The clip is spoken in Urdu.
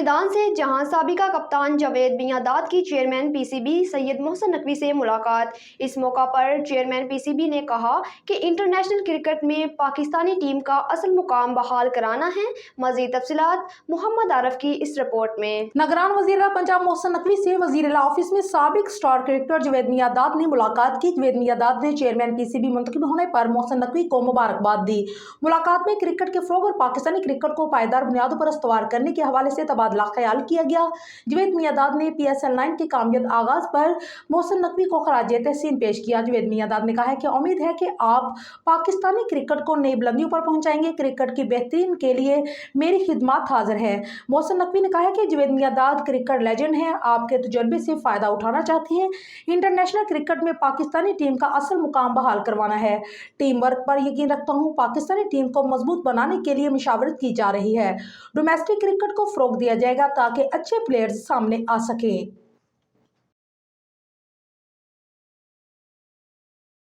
میدان سے، جہاں سابقہ کپتان جاوید میاں-داد کی چیئرمین پی سی بی سید محسن نقوی سے ملاقات۔ اس موقع پر چیئرمین پی سی بی نے کہا کہ انٹرنیشنل کرکٹ میں پاکستانی ٹیم کا اصل مقام بحال کرانا ہے۔ مزید تفصیلات محمد عارف کی اس رپورٹ میں۔ نگران وزیر اعلیٰ پنجاب محسن نقوی سے وزیر اعلیٰ آفس میں سابق اسٹار کرکٹر جاوید میاں-داد نے ملاقات کی۔ جاوید میاں-داد نے چیئرمین پی سی بی منتخب ہونے پر محسن نقوی کو مبارکباد دی۔ ملاقات میں کرکٹ کے فروغ اور پاکستانی کرکٹ کو پائیدار بنیادوں پر استوار کرنے کے حوالے سے تبادلہ خیال کیا گیا۔ جاوید میاں-داد نے پی ایس ایل 9 کے کامیاب آغاز پر محسن نقوی کو خراج تحسین پیش کیا۔ جاوید میاں-داد نے کہا کہ امید ہے کہ آپ پاکستانی کرکٹ کو نئی بلندیوں پر پہنچائیں گے۔ کرکٹ کی بہتری کے لیے میری خدمات حاضر ہے۔ محسن نقوی نے کہا کہ جاوید میاں-داد کرکٹ لیجنڈ ہیں، آپ کے تجربے سے فائدہ اٹھانا چاہتے ہیں۔ انٹرنیشنل کرکٹ میں پاکستانی ٹیم کا اصل مقام بحال کروانا ہے۔ ٹیم ورک پر یقین رکھتا ہوں۔ پاکستانی ٹیم کو مضبوط بنانے کے لیے مشاورت کی جا رہی ہے۔ ڈومیسٹک کرکٹ کو فروغ دیا جائے گا تاکہ اچھے پلیئرز سامنے آ سکیں۔